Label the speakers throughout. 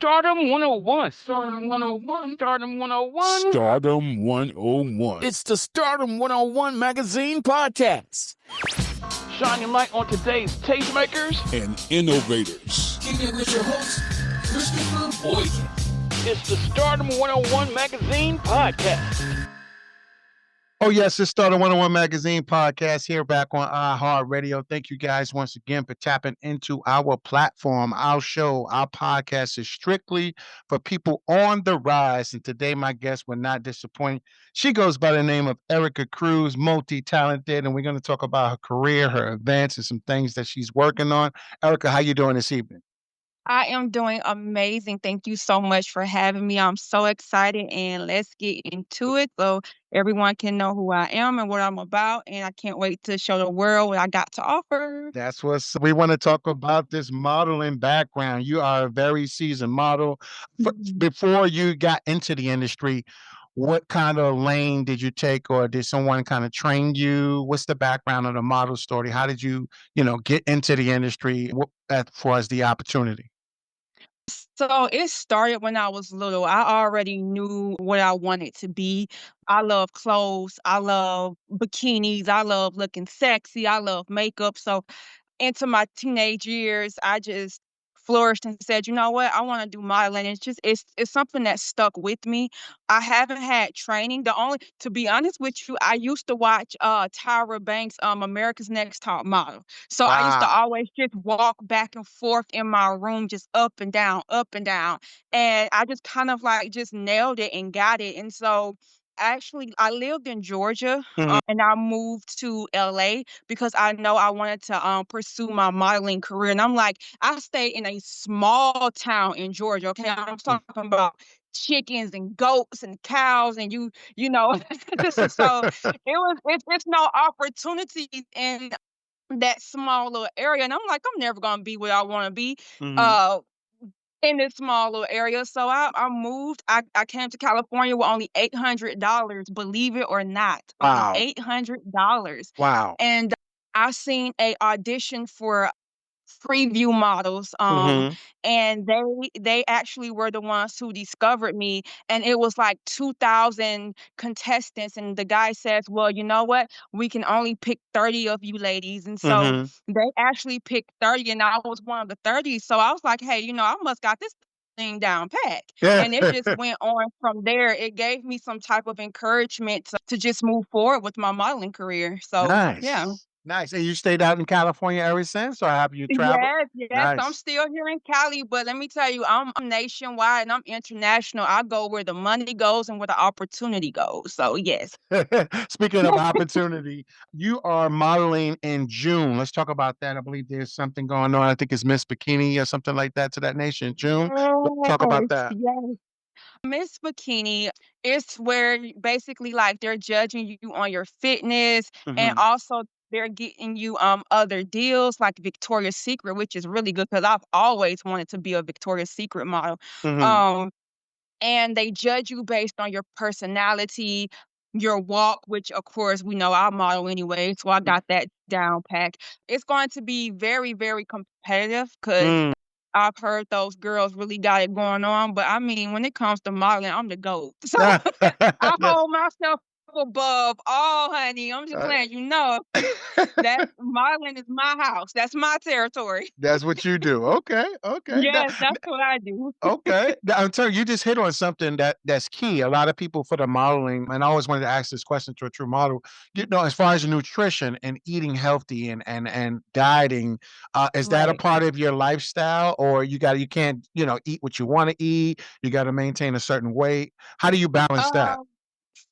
Speaker 1: Stardom 101. Stardom 101. Stardom 101.
Speaker 2: Stardom 101. It's the Stardom 101 Magazine Podcast.
Speaker 1: Shining light on today's tastemakers
Speaker 2: and innovators.
Speaker 3: Kicking it with your host, Christopher Boykin.
Speaker 1: It's the Stardom 101 Magazine Podcast.
Speaker 4: Oh, yes, it's Stardom 101 Magazine Podcast here back on iHeartRadio. Thank you guys once again for tapping into our platform. Our show, our podcast is strictly for people on the rise. And today, my guest will not disappoint. She goes by the name of Erika Cruz, multi-talented, and we're going to talk about her career, her events, and some things that she's working on. Erika, how you doing this evening?
Speaker 5: I am doing amazing. Thank you so much for having me. I'm so excited, and let's get into it so everyone can know who I am and what I'm about. And I can't wait to show the world what I got to offer.
Speaker 4: That's what's we want to talk about this modeling background. You are a very seasoned model. Before you got into the industry, what kind of lane did you take, or did someone kind of train you? What's the background of the model story? How did you, get into the industry as far as the opportunity?
Speaker 5: So it started when I was little. I already knew what I wanted to be. I love clothes. I love bikinis. I love looking sexy. I love makeup. So into my teenage years, I just flourished and said, you know what, I want to do modeling. It's something that stuck with me. I haven't had training. To be honest with you, I used to watch Tyra Banks, America's Next Top Model. So I used to
Speaker 4: Wow.
Speaker 5: always just walk back and forth in my room, just up and down, up and down. And I just kind of like just nailed it and got it. And so actually, I lived in Georgia,
Speaker 4: Mhm.
Speaker 5: and I moved to LA because I know I wanted to pursue my modeling career. And I'm like, I stayed in a small town in Georgia. Okay, I'm talking about chickens and goats and cows, and you know, so it's no opportunity in that small little area. And I'm like, I'm never gonna be where I want to be.
Speaker 4: Mhm.
Speaker 5: In this small little area. So I moved. I came to California with only $800, believe it or not. Only
Speaker 4: Wow.
Speaker 5: $800.
Speaker 4: Wow.
Speaker 5: And I seen a audition for preview models,
Speaker 4: Mhm.
Speaker 5: and they actually were the ones who discovered me, and it was like 2,000 contestants, and the guy says, well, you know what, we can only pick 30 of you ladies. And so
Speaker 4: Mhm.
Speaker 5: they actually picked 30, and I was one of the 30. So I was like, hey, I must got this thing down pat. And it just went on from there. It gave me some type of encouragement to just move forward with my modeling career. So yeah.
Speaker 4: Nice. Nice. And you stayed out in California ever since, or have you traveled?
Speaker 5: Yes, yes, I'm
Speaker 4: Nice.
Speaker 5: still here in Cali, but let me tell you, I'm nationwide and I'm international. I go where the money goes and where the opportunity goes. So yes.
Speaker 4: Speaking of opportunity, you are modeling in June. Let's talk about that. I believe there's something going on. I think it's Miss Bikini or something like that to that nation. June. Let's talk about
Speaker 5: Yes,
Speaker 4: that.
Speaker 5: yes. Miss Bikini is where basically like they're judging you on your fitness, and
Speaker 4: Mhm.
Speaker 5: also they're getting you other deals like Victoria's Secret, which is really good because I've always wanted to be a Victoria's Secret model.
Speaker 4: Mhm.
Speaker 5: Um and they judge you based on your personality, your walk, which of course we know I model anyway, so I got that down pat. It's going to be very, very competitive because
Speaker 4: Mm.
Speaker 5: I've heard those girls really got it going on, but I mean, when it comes to modeling, I'm the GOAT. So I hold myself above all, honey. I'm just letting you know that modeling is my house. That's my territory.
Speaker 4: That's what you do. Okay. Okay.
Speaker 5: Yes, that's what I do.
Speaker 4: Okay. I'm telling you, you just hit on something that's key. A lot of people for the modeling, and I always wanted to ask this question to a true model, as far as nutrition and eating healthy and dieting, is that a
Speaker 5: Right.
Speaker 4: part of your lifestyle, or you can't, eat what you want to eat, you got to maintain a certain weight? How do you balance that?
Speaker 5: Um,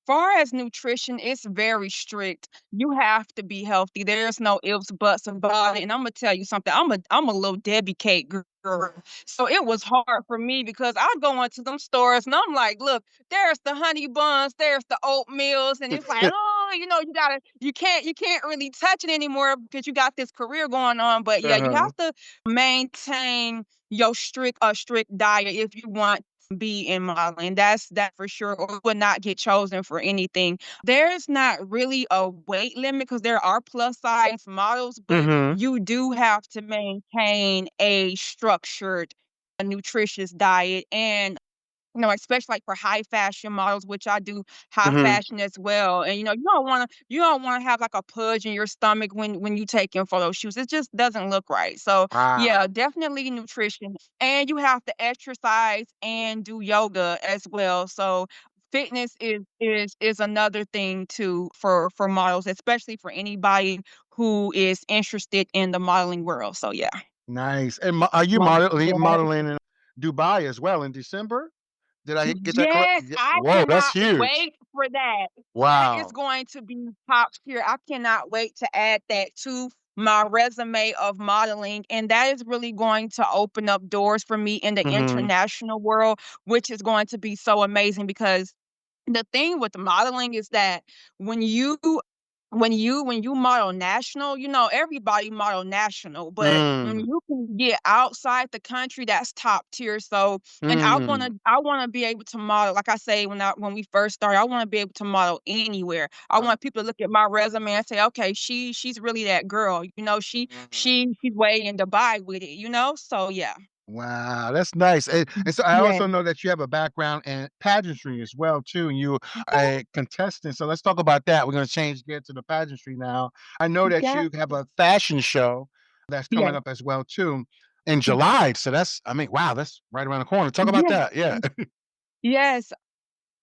Speaker 5: Far as nutrition, it's very strict. You have to be healthy. There's no ifs, buts about it. And I'm gonna tell you something. I'm a little Debbie cake girl. So it was hard for me because I go into them stores and I'm like, look, there's the honey buns, there's the oatmeals, and it's like, oh, you can't really touch it anymore because you got this career going on. But yeah, you
Speaker 4: Uh-huh.
Speaker 5: have to maintain your strict diet if you want be in modeling. That's that for sure, or would not get chosen for anything. There's not really a weight limit because there are plus size models, but
Speaker 4: Mhm.
Speaker 5: you do have to maintain a structured a nutritious diet, and especially like for high fashion models, which I do high
Speaker 4: Mhm.
Speaker 5: fashion as well. And you don't wanna have like a pudge in your stomach when you taking photo shoots. It just doesn't look right. So
Speaker 4: Wow.
Speaker 5: yeah, definitely nutrition. And you have to exercise and do yoga as well. So fitness is another thing too for models, especially for anybody who is interested in the modeling world. So yeah.
Speaker 4: Nice. And are you
Speaker 5: Wow.
Speaker 4: modeling in Dubai as well in December? Did I get that correct?
Speaker 5: Yes, I
Speaker 4: Whoa, that's
Speaker 5: cannot
Speaker 4: huge.
Speaker 5: wait for that. That is
Speaker 4: Wow.
Speaker 5: going to be top tier. I cannot wait to add that to my resume of modeling, and that is really going to open up doors for me in the
Speaker 4: Mhm.
Speaker 5: international world, which is going to be so amazing because the thing with modeling is that when you when you model national, everybody model national, but when
Speaker 4: Mm.
Speaker 5: you can get outside the country, that's top tier. So, and I wanna
Speaker 4: Mm.
Speaker 5: I wanna be able to model, like I say when we first started, I wanna be able to model anywhere. I
Speaker 4: Wow.
Speaker 5: want people to look at my resume and say, okay, she's really that girl.
Speaker 4: Mhm.
Speaker 5: She's way in Dubai with it. So yeah.
Speaker 4: Wow, that's nice. And so I
Speaker 5: Yeah.
Speaker 4: also know that you have a background in pageantry as well too, and you a contestant. So let's talk about that. We're going to change gear to the pageantry now. I know that
Speaker 5: Yeah.
Speaker 4: you have a fashion show that's
Speaker 5: Yeah.
Speaker 4: coming up as well too in July. So that's, I mean, wow, that's right around the corner. Talk about
Speaker 5: Yeah.
Speaker 4: that. Yeah.
Speaker 5: Yes.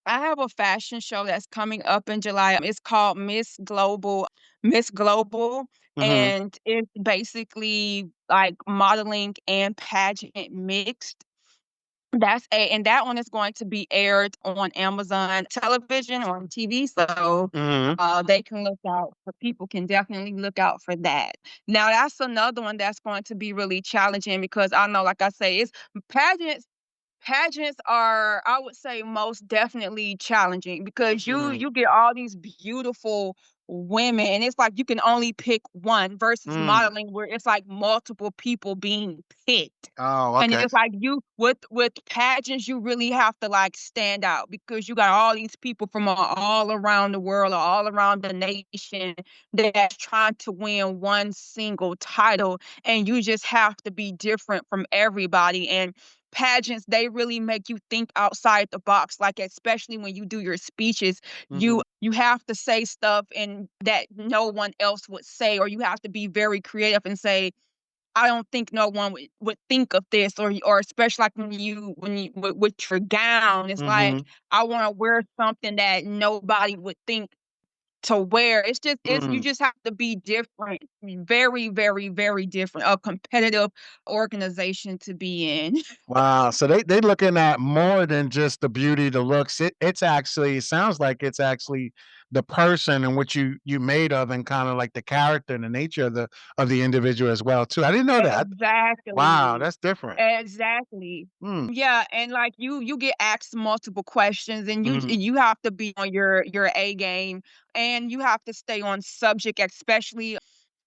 Speaker 5: I have a fashion show that's coming up in July. It's called Miss Global,
Speaker 4: Hmm.
Speaker 5: and it's basically like modeling and pageant mixed. And that one is going to be aired on Amazon television on TV. So
Speaker 4: Hmm.
Speaker 5: they can look out for people can definitely look out for that. Now that's another one that's going to be really challenging because I know, like I say, it's pageants Pageants are, I would say, most definitely challenging because you
Speaker 4: Hmm.
Speaker 5: you get all these beautiful women, and it's like you can only pick one versus
Speaker 4: Mm.
Speaker 5: modeling where it's like multiple people being picked.
Speaker 4: Oh,
Speaker 5: And
Speaker 4: okay.
Speaker 5: it's like you with pageants, you really have to like stand out because you got all these people from all around the world or all around the nation that's trying to win one single title, and you just have to be different from everybody. And pageants, they really make you think outside the box, like especially when you do your speeches,
Speaker 4: Hmm.
Speaker 5: you have to say stuff and that no one else would say, or you have to be very creative and say, I don't think no one would think of this, or especially like when you with your gown, it's like
Speaker 4: Hmm.
Speaker 5: I want to wear something that nobody would think to wear. It's you
Speaker 4: Mm.
Speaker 5: just have to be different, very, very, very different, a competitive organization to be in.
Speaker 4: Wow. So they looking at more than just the beauty, the looks. It's actually, it sounds like it's actually the person and what you made of, and kind of like the character and the nature of the individual as well too. I didn't know that. Wow,
Speaker 5: Exactly.
Speaker 4: that's different.
Speaker 5: Exactly.
Speaker 4: Mm.
Speaker 5: Yeah, and like you get asked multiple questions and you
Speaker 4: Mhm.
Speaker 5: you have to be on your A game, and you have to stay on subject, especially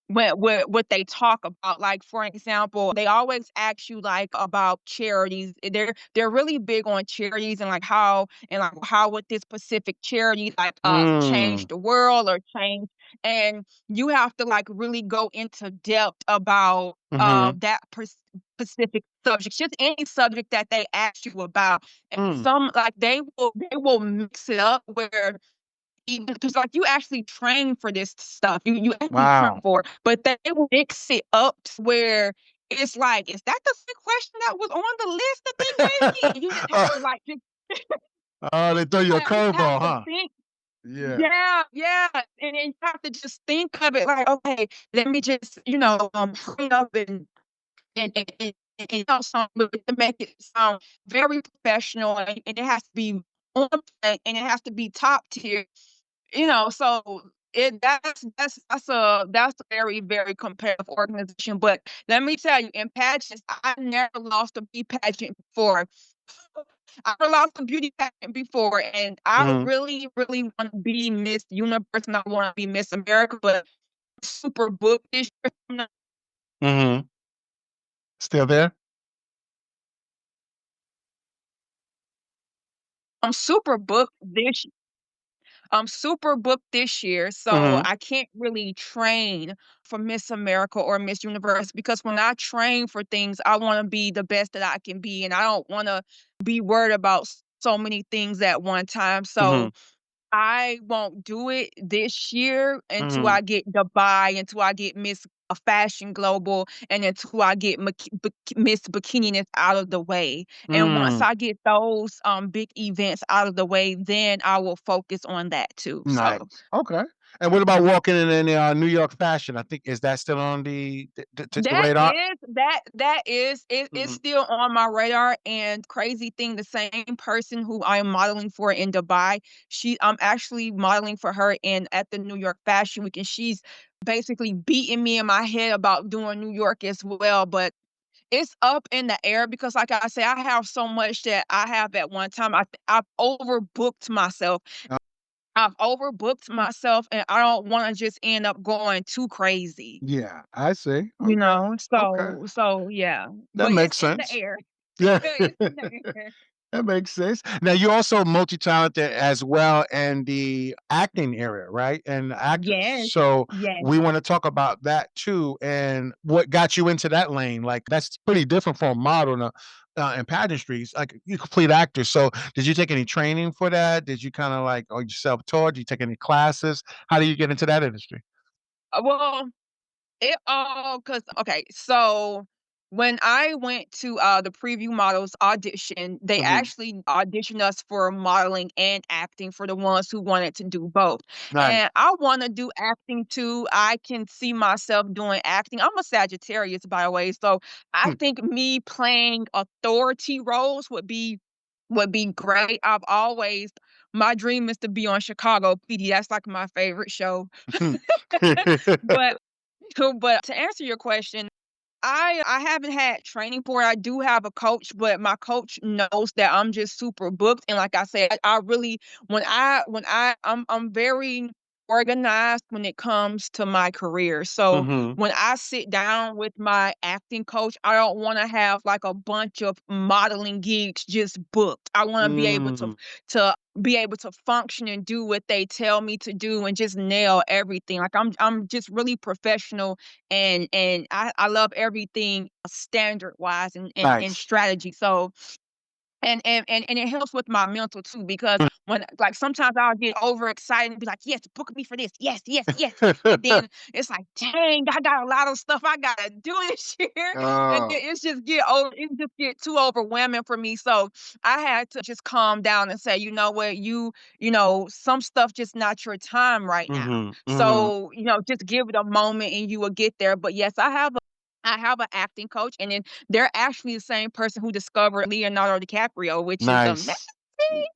Speaker 5: what they talk about. Like, for example, they always ask you, like, about charities. They're really big on charities and, like, how would this specific charity, like, change
Speaker 4: Mm.
Speaker 5: the world or change, and you have to, like, really go into depth about,
Speaker 4: Mhm.
Speaker 5: that specific subject, just any subject that they ask you about. And
Speaker 4: Mm.
Speaker 5: some like, they will mix it up where even because like you actually train for this stuff. You actually train
Speaker 4: Wow.
Speaker 5: for it, but they will mix it up to where it's like, is that the same question that was on the list that they gave me? You just have
Speaker 4: Oh,
Speaker 5: to like just
Speaker 4: oh, they throw you a
Speaker 5: you have
Speaker 4: curveball,
Speaker 5: to
Speaker 4: huh?
Speaker 5: think.
Speaker 4: Yeah.
Speaker 5: Yeah, yeah. And then you have to just think of it like, okay, let me just, hurry up and but to make it sound very professional, and it has to be on point, and it has to be top tier. So that's a very, very competitive organization. But let me tell you, in pageants, I never lost a beauty pageant before. I never lost a beauty pageant before, and I
Speaker 4: Mhm.
Speaker 5: really, really want to be Miss Universe, and I want to be Miss America, but super booked this year.
Speaker 4: Mhm. Still there?
Speaker 5: I'm super booked this I'm super booked this year, so
Speaker 4: Mhm.
Speaker 5: I can't really train for Miss America or Miss Universe because when I train for things, I wanna be the best that I can be, and I don't wanna be worried about so many things at one time, so
Speaker 4: Mhm.
Speaker 5: I won't do it this year until
Speaker 4: Mhm.
Speaker 5: I get Dubai, until I get Miss Fashion Global, and until I get Miss Bikininess out of the way. And once
Speaker 4: Mm.
Speaker 5: I get those big events out of the way, then I will focus on that too. So
Speaker 4: Nice. Okay. And what about walking in any, New York fashion? I think is that still on the
Speaker 5: that
Speaker 4: radar?
Speaker 5: is that is it's
Speaker 4: Mhm.
Speaker 5: still on my radar. And crazy thing, the same person who I am modeling for in Dubai, I'm actually modeling for her in at the New York Fashion Week, and she's basically beating me in my head about doing New York as well. But it's up in the air because, like I say, I have so much that I have at one time. I've overbooked myself.
Speaker 4: Uh,
Speaker 5: And I don't want to just end up going too crazy.
Speaker 4: yeah, I see.
Speaker 5: You
Speaker 4: Okay.
Speaker 5: know,
Speaker 4: Okay.
Speaker 5: so yeah,
Speaker 4: That
Speaker 5: but it's
Speaker 4: makes
Speaker 5: in the
Speaker 4: sense.
Speaker 5: air.
Speaker 4: Yeah.
Speaker 5: It's in the air.
Speaker 4: That makes sense. Now you're also multi-talented as well in the acting area, right? And actress.
Speaker 5: Yes,
Speaker 4: So
Speaker 5: yes.
Speaker 4: we want to talk about that too, and what got you into that lane. Like that's pretty different from a model and pageantries. Like you complete actor. So did you take any training for that? Did you kind of like, or you self-taught? Did you take any classes? How do you get into that industry?
Speaker 5: Well, it all cause okay, so when I went to, the Preview Models audition, they
Speaker 4: Hmm.
Speaker 5: actually auditioned us for modeling and acting for the ones who wanted to do both,
Speaker 4: Nice.
Speaker 5: and I wanna do acting too. I can see myself doing acting. I'm a Sagittarius, by the way, so I
Speaker 4: Hmm.
Speaker 5: think me playing authority roles would be great. I've always My dream is to be on Chicago PD. That's, like, my favorite show. But but to answer your question, I haven't had training for it. I do have a coach, but my coach knows that I'm just super booked. And like I said, I really I'm very organized when it comes to my career. So
Speaker 4: Hmm.
Speaker 5: when I sit down with my acting coach, I don't want to have like a bunch of modeling gigs just booked. I want to be able to
Speaker 4: Mm.
Speaker 5: to be able to function and do what they tell me to do and just nail everything. Like I'm just really professional, and I love everything standard wise and
Speaker 4: Nice.
Speaker 5: strategy. So and it helps with my mental too because when like sometimes I'll get overexcited and be like, yes, book me for this. Yes, yes, yes. And then it's like, dang, I got a lot of stuff I gotta do this year. And then
Speaker 4: Oh.
Speaker 5: it just get too overwhelming for me. So I had to just calm down and say, you know what, some stuff just not your time right now.
Speaker 4: Mhm, mhm.
Speaker 5: So, just give it a moment and you will get there. But yes, I have an acting coach, and then they're actually the same person who discovered Leonardo DiCaprio, which is amazing.
Speaker 4: Nice.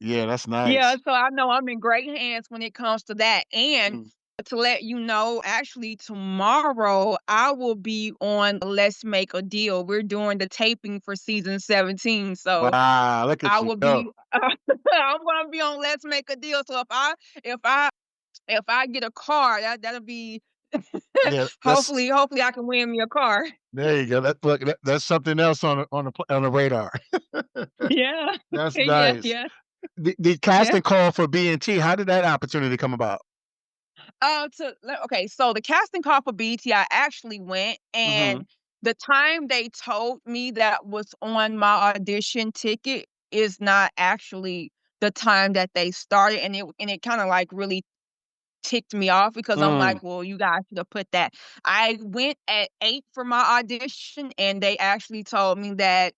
Speaker 4: Yeah, that's
Speaker 5: Yeah,
Speaker 4: nice.
Speaker 5: so I know I'm in great hands when it comes to that. And
Speaker 4: Mm.
Speaker 5: to let you know, actually tomorrow I will be on Let's Make a Deal. We're doing the taping for season 17. So
Speaker 4: Wow, look
Speaker 5: I
Speaker 4: at you
Speaker 5: will
Speaker 4: go.
Speaker 5: be I'm gonna be on Let's Make a Deal. So if I get a car, that'll be
Speaker 4: Yeah, that's
Speaker 5: hopefully I can win me a car.
Speaker 4: there you go. That's something else on the radar.
Speaker 5: Yeah.
Speaker 4: That's
Speaker 5: Yeah,
Speaker 4: nice.
Speaker 5: yeah,
Speaker 4: The
Speaker 5: yeah.
Speaker 4: casting call for B&T, how did that opportunity come about?
Speaker 5: Okay, so the casting call for BET, I actually went,
Speaker 4: Mhm.
Speaker 5: and the time they told me that was on my audition ticket is not actually the time that they started, and it kinda, like, really ticked me off because I'm
Speaker 4: Mm.
Speaker 5: like, "Well, you guys should have put that." I went at 8 for my audition, and they actually told me that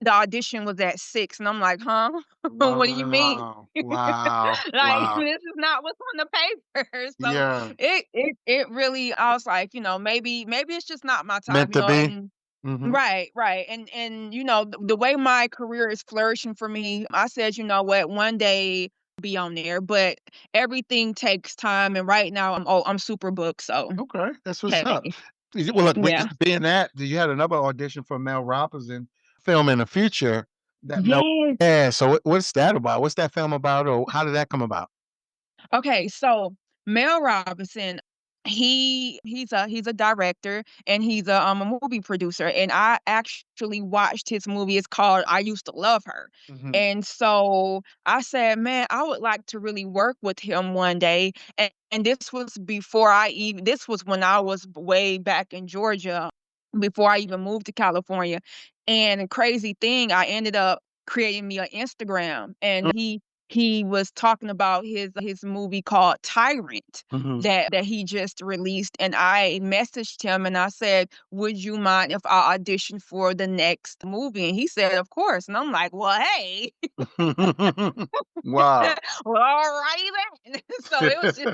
Speaker 5: the audition was at 6, and I'm like, "Huh? What do you mean?"
Speaker 4: Wow. Wow.
Speaker 5: Like,
Speaker 4: Wow.
Speaker 5: this is not what's on the paper. So
Speaker 4: Yeah.
Speaker 5: it really I was like, maybe it's just not my time,
Speaker 4: Meant to be.
Speaker 5: and
Speaker 4: Mhm.
Speaker 5: right, right. And the way my career is flourishing for me, I said, you know what, one day be on there, but everything takes time, and right now I'm super booked, so
Speaker 4: Okay, that's what's up.
Speaker 5: hey.
Speaker 4: Well, look,
Speaker 5: Yeah.
Speaker 4: being that, you had another audition for Mel Robinson film in the future that Mel
Speaker 5: Yes.
Speaker 4: yeah, so what's that about? What's that film about, or how did that come about?
Speaker 5: Okay, so Mel Robinson, he's a director, and he's a movie producer, and I actually watched his movie. It's called I Used to Love Her.
Speaker 4: Mhm.
Speaker 5: And so I said, man, I would like to really work with him one day. And this was before this was when I was way back in Georgia, before I even moved to California. And the crazy thing, I ended up creating me an Instagram, and he was talking about his movie called Tyrant
Speaker 4: Mhm.
Speaker 5: that he just released, and I messaged him and I said, "Would you mind if I audition for the next movie?" And he said, "Of course." And I'm like, "Well, hey,
Speaker 4: Wow.
Speaker 5: well, alrighty then." So it was just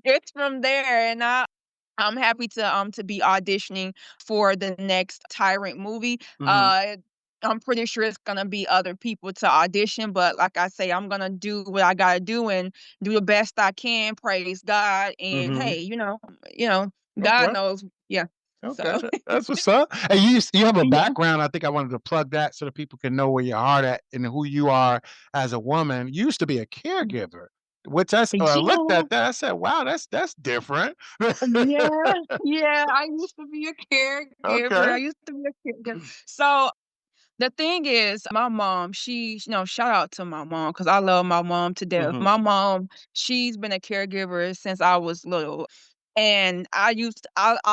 Speaker 5: it's from there, and I'm happy to be auditioning for the next Tyrant movie.
Speaker 4: Mhm.
Speaker 5: Uh, I'm pretty sure it's gonna be other people to audition, but like I say, I'm gonna do what I gotta do and do the best I can. Praise God, and
Speaker 4: Mhm.
Speaker 5: hey, God
Speaker 4: Okay.
Speaker 5: knows. Yeah.
Speaker 4: Okay.
Speaker 5: So
Speaker 4: That's what's up. And you have a
Speaker 5: yeah,
Speaker 4: background. I think I wanted to plug that so that people can know where your heart at and who you are as a woman. You used to be a caregiver, which when I looked
Speaker 5: yeah,
Speaker 4: at that, I said, "Wow, that's different."
Speaker 5: yeah, yeah. I used to be a caregiver. I
Speaker 4: Okay.
Speaker 5: used to be a caregiver. So the thing is, my mom, shout out to my mom because I love my mom to death.
Speaker 4: Mhm.
Speaker 5: My mom, she's been a caregiver since I was little. And I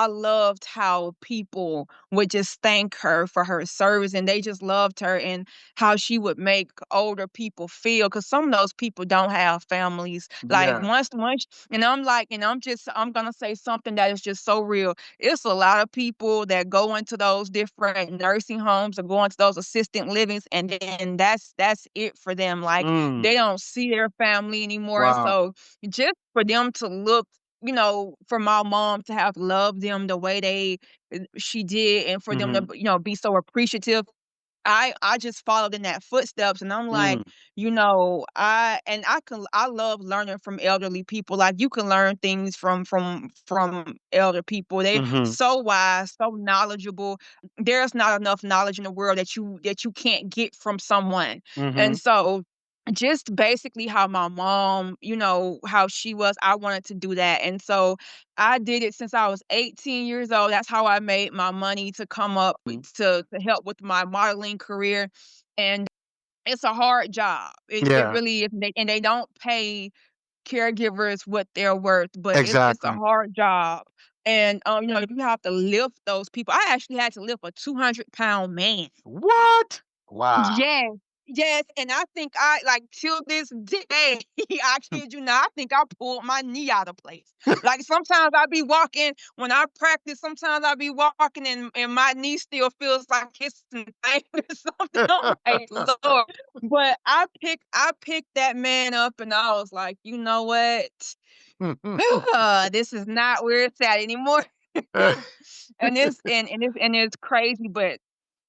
Speaker 5: loved how people would just thank her for her service, and they just loved her and how she would make older people feel, because some of those people don't have families. Like
Speaker 4: Yeah.
Speaker 5: once, and I'm like, and I'm gonna say something that is just so real. It's a lot of people that go into those different nursing homes or go into those assistant livings, and then that's it for them. Like
Speaker 4: Mm.
Speaker 5: they don't see their family anymore. And
Speaker 4: Wow.
Speaker 5: so just for them to look, for my mom to have loved them the way she did, and for them to,
Speaker 4: Mhm.
Speaker 5: be so appreciative. I just followed in that footsteps, and I'm like,
Speaker 4: Mm.
Speaker 5: I love learning from elderly people. Like you can learn things from elder people. They
Speaker 4: Mhm.
Speaker 5: so wise, so knowledgeable. There's not enough knowledge in the world that you can't get from someone. And
Speaker 4: Mhm.
Speaker 5: so just basically how my mom, how she was, I wanted to do that. And so I did it since I was 18 years old. That's how I made my money to come up
Speaker 4: Mhm.
Speaker 5: to help with my modeling career. And it's a hard job. It
Speaker 4: Yeah.
Speaker 5: really is. And they don't pay caregivers what they're worth, but it's a
Speaker 4: Exactly.
Speaker 5: hard job. And you have to lift those people. I actually had to lift a 200-pound man.
Speaker 4: What? Wow.
Speaker 5: Yes, yes, and I think like, till this day, I kid you not, I think I pulled my knee out of place. Like, sometimes I be walking when I practice, sometimes I be walking and my knee still feels like it's in pain or something. I'm like, "Lord." But I picked that man up, and I was like, "You know what? This is not where it's at anymore." And it's crazy, but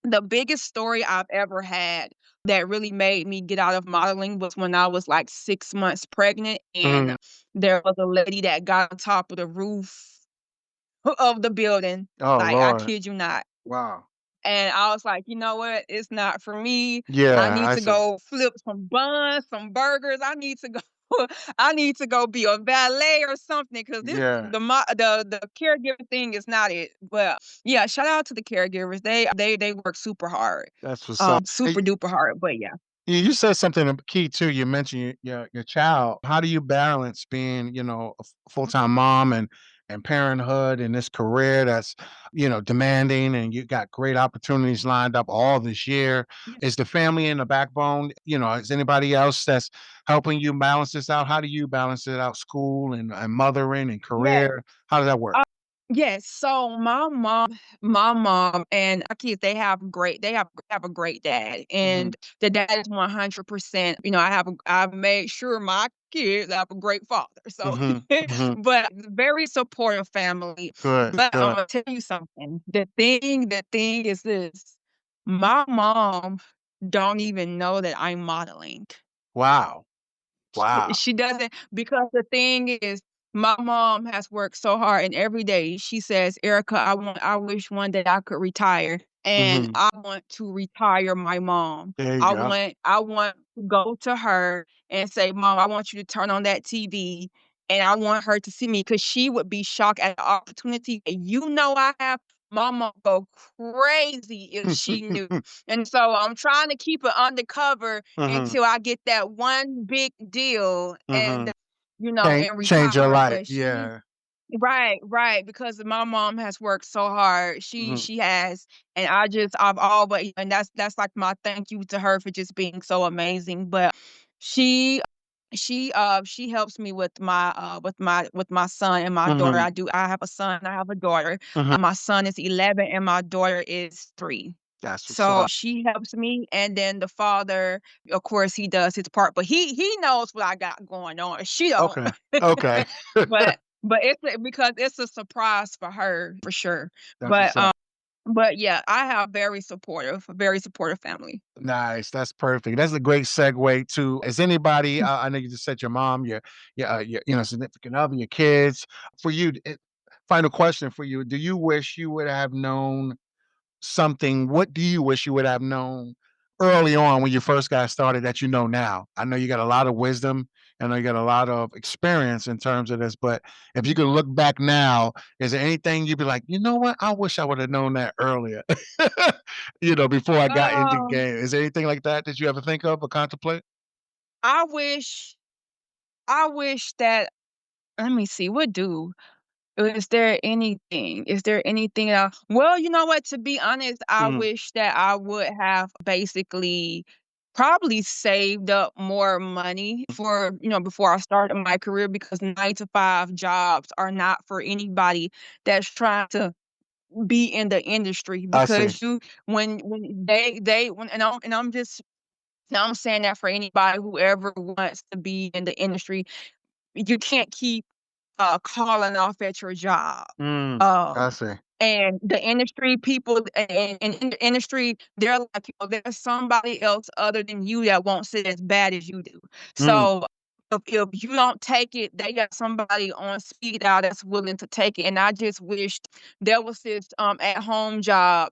Speaker 5: the biggest story I've ever had that really made me get out of modeling was when I was, like, 6 months pregnant, and
Speaker 4: Mhm.
Speaker 5: there was a lady that got on top of the roof of the building,
Speaker 4: Oh,
Speaker 5: like, I
Speaker 4: Lord.
Speaker 5: kid you not.
Speaker 4: Wow.
Speaker 5: And I was like, "You know what? It's not for me. I
Speaker 4: Yeah,
Speaker 5: need
Speaker 4: I
Speaker 5: to
Speaker 4: see.
Speaker 5: go flip some buns, some burgers. I need to go I need to go be a valet or something, because this
Speaker 4: Yeah,
Speaker 5: the caregiver thing is not it." But, yeah, shout out to the caregivers. They work super hard,
Speaker 4: that's what's up.
Speaker 5: super duper hard, but yeah.
Speaker 4: You said something key too. You mentioned your child. How do you balance being, a full-time mom and parenthood and this career that's, demanding and you got great opportunities lined up all this year? Is the family in the backbone? Is anybody else that's helping you balance this out? How do you balance it out? School and mothering and
Speaker 5: Yeah.
Speaker 4: career? How does that work?
Speaker 5: Yes, so my mom and our kids, they have a great dad,
Speaker 4: Hmm.
Speaker 5: and the dad is 100%. I've made sure my kids have a great father. So,
Speaker 4: Hmm. Hmm.
Speaker 5: but very supportive family.
Speaker 4: Good,
Speaker 5: But I'm
Speaker 4: good.
Speaker 5: gonna tell you something. The thing is this: my mom don't even know that I'm modeling.
Speaker 4: Wow. Wow.
Speaker 5: She doesn't, because the thing is, my mom has worked so hard, and every day she says, "Erica, I wish one day I could retire, and
Speaker 4: Hmm.
Speaker 5: I want to retire my mom.
Speaker 4: There you
Speaker 5: I
Speaker 4: go.
Speaker 5: want I want to go to her and say, 'Mom, I want you to turn on that TV and I want her to see me because she would be shocked at the opportunity that I have. Mama go crazy if she knew. And so I'm trying to keep it undercover
Speaker 4: Mhm.
Speaker 5: until I get that one big deal and,
Speaker 4: Mhm.
Speaker 5: and
Speaker 4: Change your
Speaker 5: retire.
Speaker 4: life.
Speaker 5: But
Speaker 4: Yeah.
Speaker 5: right, because my mom has worked so hard. She
Speaker 4: Mhm.
Speaker 5: she has, and I've always, and that's like my thank you to her for just being so amazing. But she she helps me with my son and my daughter.
Speaker 4: Mhm.
Speaker 5: I have a son, I have a daughter.
Speaker 4: Mhm.
Speaker 5: My son is 11 and my daughter is 3.
Speaker 4: That's what's
Speaker 5: So
Speaker 4: up.
Speaker 5: she helps me, and then the father, of course, he does his part, but he knows what I got going on. She don't.
Speaker 4: Okay. Okay.
Speaker 5: But because it's a surprise for her for sure.
Speaker 4: That's
Speaker 5: But
Speaker 4: what's up.
Speaker 5: but yeah, I have very supportive family.
Speaker 4: Nice. That's perfect. That's a great segue to, is anybody, I know you just said your mom, your significant other, your kids. For you, final question for you. Do you wish you would have known something? What do you wish you would have known early on when you first got started that you know now? I know you got a lot of wisdom. I know you got a lot of experience in terms of this, but if you could look back now, is there anything you'd be like, you know what? I wish I would have known that earlier, before I got into the
Speaker 5: Um,
Speaker 4: game. Is there anything like that that you ever think of or contemplate?
Speaker 5: I wish I wish that let me see, what do is there anything well, you know what? To be honest, I
Speaker 4: Mhm.
Speaker 5: wish that I would have basically probably saved up more money for, before I started my career because 9 to 5 jobs are not for anybody that's trying to be in the industry
Speaker 4: I see.
Speaker 5: because when they when and I'm just now I'm saying that for anybody whoever wants to be in the industry, you can't keep calling off at your job.
Speaker 4: I
Speaker 5: Um,
Speaker 4: see.
Speaker 5: and the industry people and in the industry, they're like, there's somebody else other than you that wants it as bad as you do.
Speaker 4: Mm.
Speaker 5: So if you don't take it, they got somebody on speed dial that's willing to take it. And I just wished there was this at home job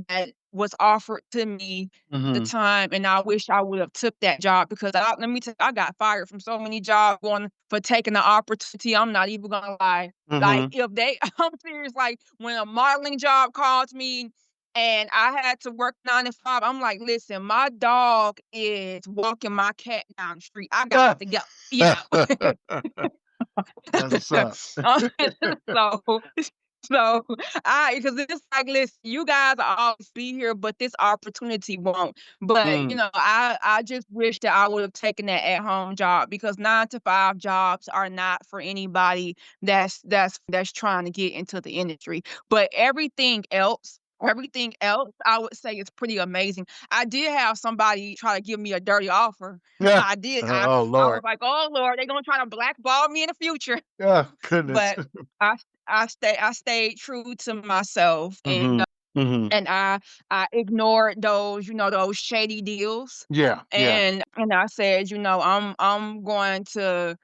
Speaker 5: that was offered to me the
Speaker 4: Mhm.
Speaker 5: time, and I wish I would have took that job because let me tell you, I got fired from so many jobs going for taking the opportunity. I'm not even gonna lie. Like
Speaker 4: Mhm.
Speaker 5: if they, I'm serious. Like when a modeling job calls me and I had to work 9 to 5, I'm like, listen, my dog is walking my cat down the street. I got to go.
Speaker 4: That's what's up.
Speaker 5: Uh, so so because it's like, listen, you guys will always be here, but this opportunity won't. But
Speaker 4: Mm.
Speaker 5: I just wish that I would have taken that at home job because 9 to 5 jobs are not for anybody that's trying to get into the industry. But everything else, I would say is pretty amazing. I did have somebody try to give me a dirty offer.
Speaker 4: Yeah.
Speaker 5: I did.
Speaker 4: Oh,
Speaker 5: I was
Speaker 4: Lord.
Speaker 5: like, oh Lord, they're gonna try to blackball me in the future.
Speaker 4: Oh, goodness.
Speaker 5: But I I stayed true to myself
Speaker 4: Mhm. Mhm.
Speaker 5: and I ignored those, those shady deals.
Speaker 4: Yeah, yeah.
Speaker 5: And I said, I'm going to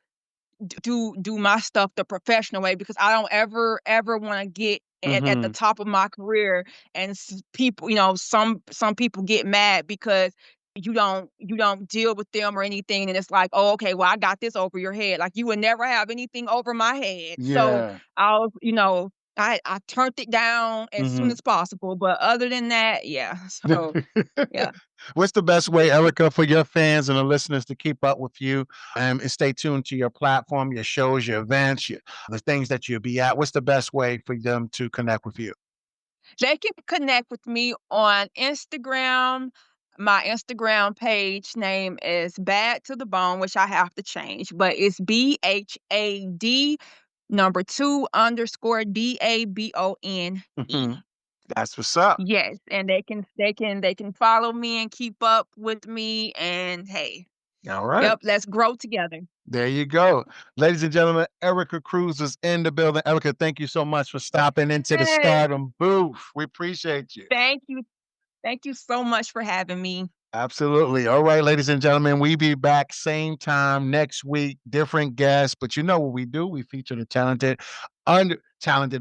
Speaker 5: do my stuff the professional way because I don't ever want to get at the
Speaker 4: Mhm.
Speaker 5: top of my career and people, some people get mad because you don't deal with them or anything and it's like, oh, okay, well, I got this over your head. Like you would never have anything over my head. So
Speaker 4: Yeah.
Speaker 5: I was, I turned it down as soon
Speaker 4: Mhm.
Speaker 5: as possible. But other than that, yeah. So yeah.
Speaker 4: What's the best way, Erica, for your fans and the listeners to keep up with you, and stay tuned to your platform, your shows, your events, the things that you'll be at? What's the best way for them to connect with you?
Speaker 5: They can connect with me on Instagram. My Instagram page name is Bad to the Bone, which I have to change, but it's BHAD number 2 underscore DABONE.
Speaker 4: Mhm. That's what's up.
Speaker 5: Yes, and they can follow me and keep up with me and hey,
Speaker 4: All right.
Speaker 5: yep, let's grow together.
Speaker 4: There you go. Ladies and gentlemen, Erika Cruz is in the building. Erica, thank you so much for stopping into the
Speaker 5: Hey,
Speaker 4: Stardom booth. We appreciate you.
Speaker 5: thank you. Thank you so much for having me.
Speaker 4: Absolutely. All right, ladies and gentlemen, we be back same time next week, different guests, but you know what we do? We feature the talented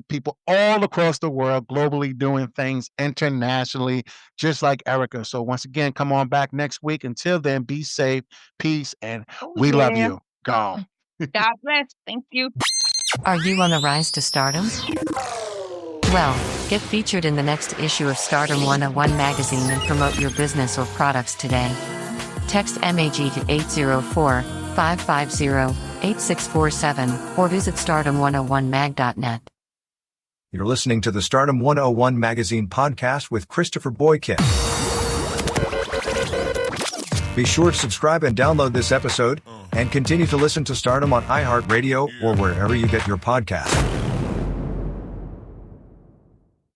Speaker 4: people all across the world, globally doing things internationally, just like Erica. So once again, come on back next week. Until then, be safe, peace, and
Speaker 5: Oh
Speaker 4: we love
Speaker 5: yeah.
Speaker 4: you. Gone.
Speaker 5: God bless. Thank you.
Speaker 6: Are you on the rise to stardom? Well, get featured in the next issue of Stardom101 Magazine and promote your business or products today. Text MAG to 804-550-8647 or visit stardom101mag.net.
Speaker 7: You're listening to the Stardom 101 Magazine Podcast with Christopher Boykin. Be sure to subscribe and download this episode, and continue to listen to Stardom on iHeartRadio or wherever you get your podcasts.